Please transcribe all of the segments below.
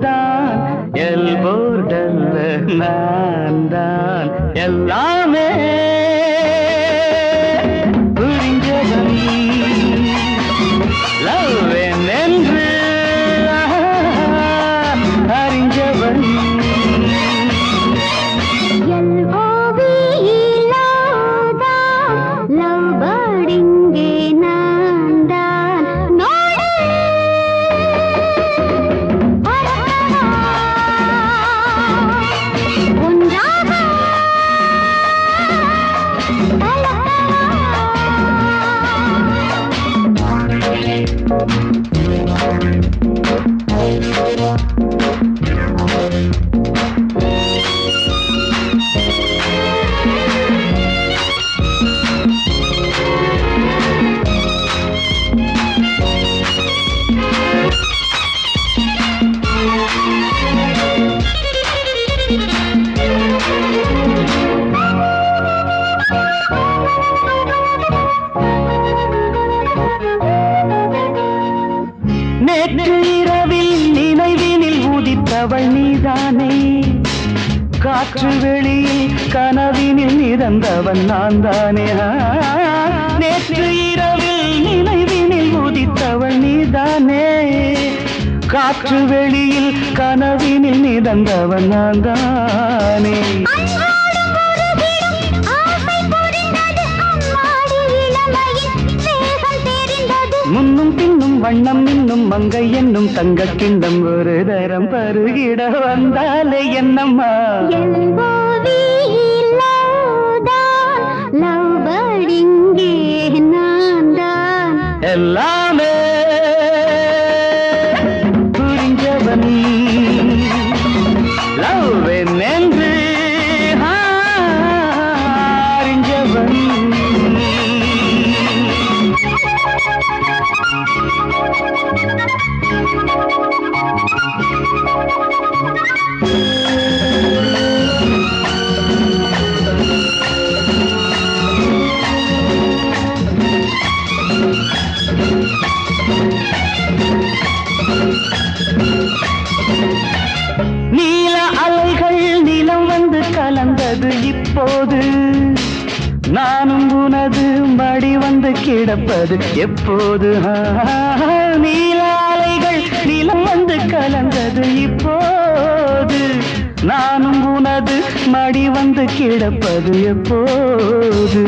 தான் எல்போர்டல்ல நான் தான் எல்லாமே புரிஞ்சவன் லவ் என்று அறிஞ்சவன் நேற்று இரவில் நினைவினில் உதித்தவள் நீதானே காற்று வெளியில் கனவினில் மிதந்தவன் நான் தானே நேற்று இரவில் நினைவினில் உதித்தவள் நீதானே காற்று வெளியில் கனவினில் மிதந்தவன் நான் தானே முன்னும் பின்னும் வண்ணம் இன்னும் மங்கை என்னும் தங்க கிண்ணம் ஒரு தரம் பருகிட வந்தாலே என்னம்மா எல்லாமே புரிஞ்சவன் லவ் என்று அறிஞ்சவன் நீல அலைகள் நிலம் வந்து கலந்தது இப்போது நானும் உனது மடி வந்து கிடப்பது எப்போது நீல அலைகள் நிலம் வந்து கலந்தது இப்போது நானும் உனது மடி வந்து கிடப்பது எப்போது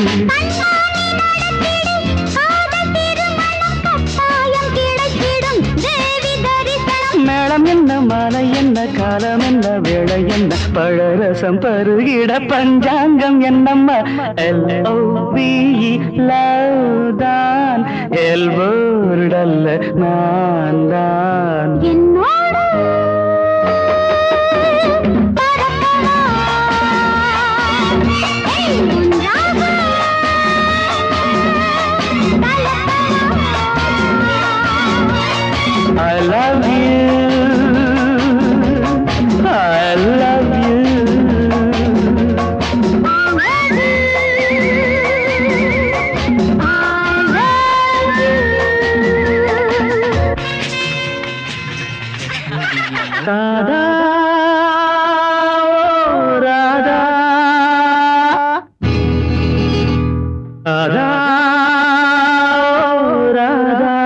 மேளம் என்ன மாலை என்ன காலம் என்ன வேளை என்ன பழரசம் பருகிட பஞ்சாங்கம் என்னம்மா லவ் தான் எல்போர்டல்ல நான் தான் I love you. I love you. Radha, oh Radha, Radha, oh Radha.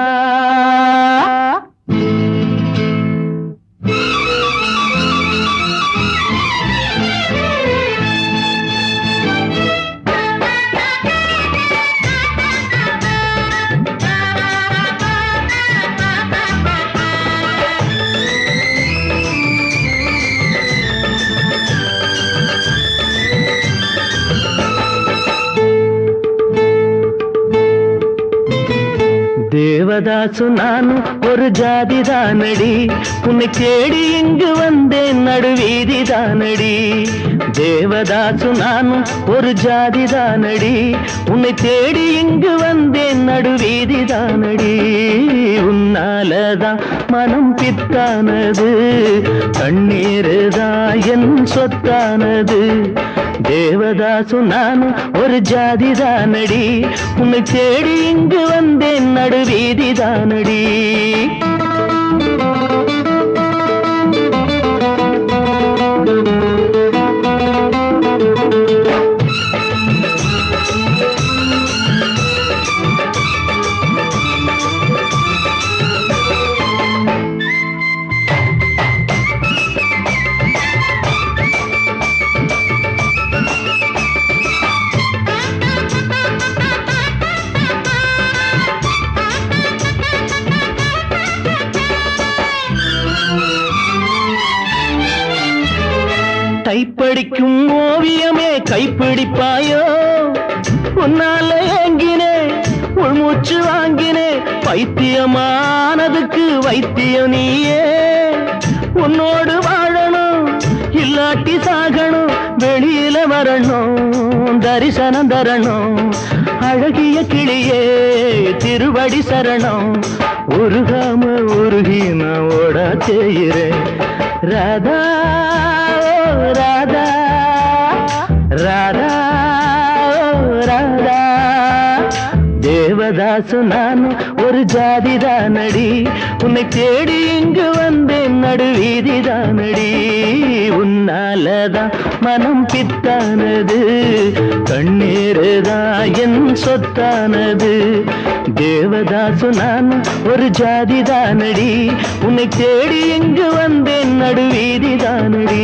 Devadasu நானும் ஒரு ஜாதி தானடி உன்னை தேடி இங்கு வந்தேன் நடுவீதி தானடி தேவதாசு நானும் ஒரு ஜாதி தானடி உன்னை தேடி இங்கு வந்தேன் நடுவீதி தானடி உன்னாலதான் மனம் பித்தானது கண்ணீருதான் என் சொத்தானது தேவதாசு நானும் ஒரு ஜாதி தானடி உன்னை தேடி இங்கு வந்தேன் நடுவீதி தானடி மைப்படிக்கும் ஓவியமே கைப்பிடிப்பாயோ உன்னால ஏங்கினே உள்மூச்சு வாங்கினே பைத்தியமானதுக்கு வைத்தியம் நீயே உன்னோடு வாழணும் இல்லாட்டி சாகணும் வெளியில வரணும் தரிசனம் தரணும் அழகிய கிளியே திருவடி சரணம் உருகாம உருகி நான் ஓட செய்கிறேன் ராதா ராதா ராதா ராதா தேவதாசு நான் ஒரு ஜாதிதானடி உன்னை தேடி இங்கு வந்தேன் நடுவீதிதானடி உன்னாலதான் மனம் பித்தானது கண்ணீருதான் என் சொத்தானது தேவதாசு நான் ஒரு ஜாதிதானடி உன்னை தேடி இங்கு வந்தேன் நடுவீதிதானடி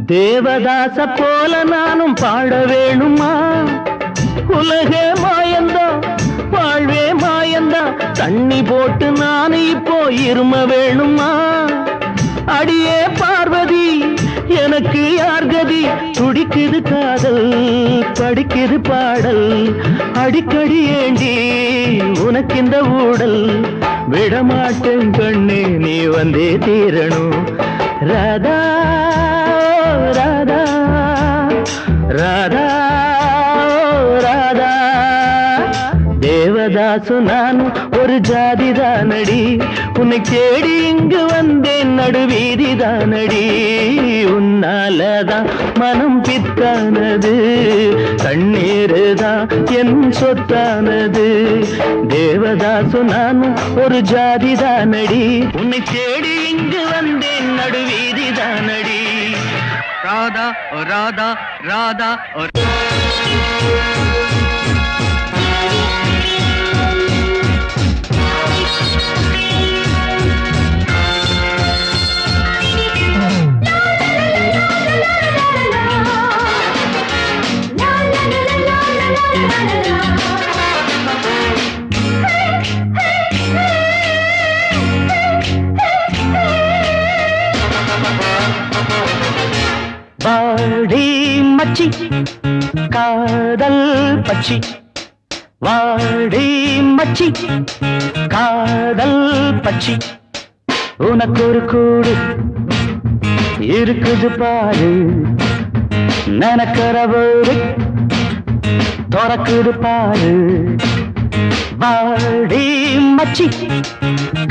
தேவதாச போல நானும் பாட வேணுமா உலகே மாயந்தா வாழ்வே மாயந்தா தண்ணி போட்டு நானு இப்போ இரும வேணுமா அடியே பார்வதி எனக்கு யார் கதி துடிக்குது காதல் படிக்குது பாடல் அடிக்கடி ஏண்டி உனக்கு இந்த ஊடல் விடமாட்டேன் கண்ணே நீ வந்தே தீரணும் ராதா ராதா ராதா ராதா தேவதாசு நான் ஒரு ஜாதிதானடி உன்னை தேடி இங்கு வந்தேன் நடுவீதிதானடி உன்னாலதான் மனம் பித்தானது கண்ணீருதான் என் சொத்தானது தேவதாசு நான் ஒரு ஜாதிதானடி உன்னை தேடி இங்கு வந்தேன் நடுவீதிதானடி ராதா ஓ ராதா ராதா ஓ வாடி மச்சி காதல் பச்சி வாடி மச்சி காதல் பச்சி உனக்கு ஒரு கூடு இருக்குது பாரு நினைக்கிறவோடு துறக்குது பாரு வாடி மச்சி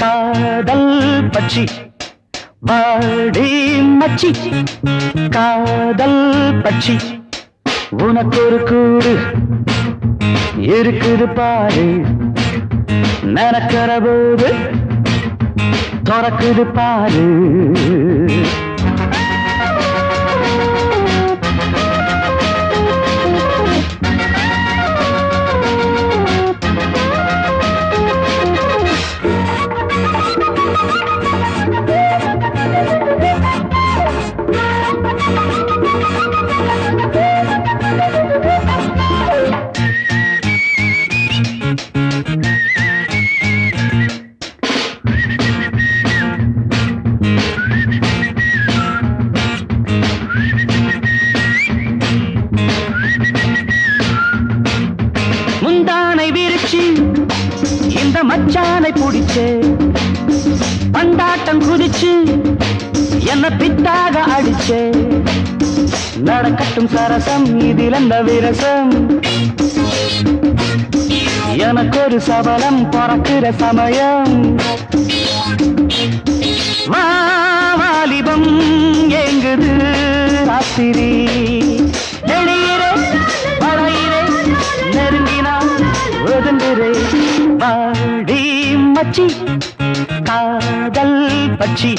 காதல் பச்சி வாடி மச்சி காதல் பச்சி உனக்கு ஒரு கூடு இருக்குது பாரு நினைக்கிற போது துறக்குது பாரு முந்தானை விரிச்சு இந்த மச்சானை பிடிச்சே பந்தாட்டம் குதிச்சு என்ன பித்தாக அடிச்சே நடக்கட்டும் சரசம் இதில் அந்த விரசம் எனக்கு ஒரு சபலம் பிறக்கிற சமயம் வாலிபம் ஏங்குது ராத்திரி வெளியிலே வளையிலே நெருங்கினால் ஒதுங்குறே வாடி மச்சி காதல் பச்சி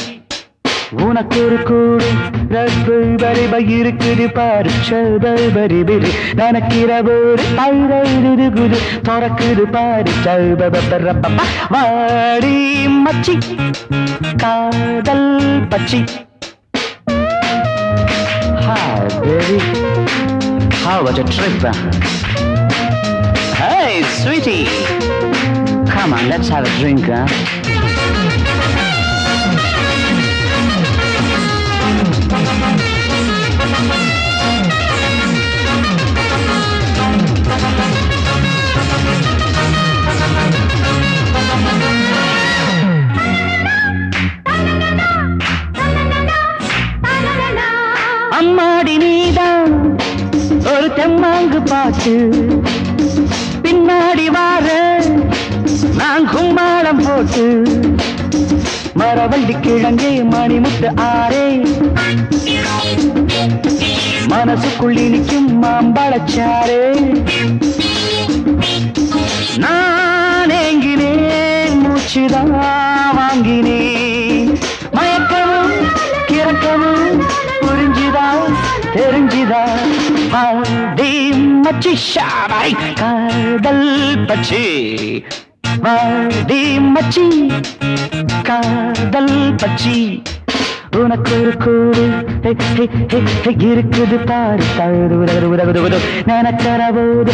உனக்கு ஒரு கூடு ரப்பை இருக்குது பாரு சபரி பிரி நனக்கிற ஒரு பைரது குது துறக்குது பாரு சபரப்பா வாடி மச்சி காதல் பச்சி. Hi baby, how was your trip? Hey sweetie, come on, let's have a drink, huh? அம்மாடி நீதான் ஒரு தெம்மாங்கு பாட்டு பின்னாடி வார நான் கும்மாளம் போட்டு மரவள்ளி கிழங்கே மணிமுத்து ஆரே மனசுக்குள்ளி நிற்கும் மாம்பழச்சாரே நான் ஏங்கினேன் மூச்சுதான் வாங்கினேன் மயக்கமும் கிறக்கமும் புரிஞ்சுதா தெரிஞ்சுதா வாடி மச்சி ஷாபாய் காதல் பச்சி வாடி மச்சி காதல் பச்சி. உனக்கு ஒரு கூடு இருக்குது பாரு தகுது நினைக்கிற போது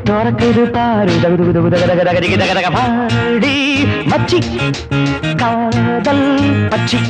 துறக்குது பாரு பாடி மச்சி காதல் பச்சி.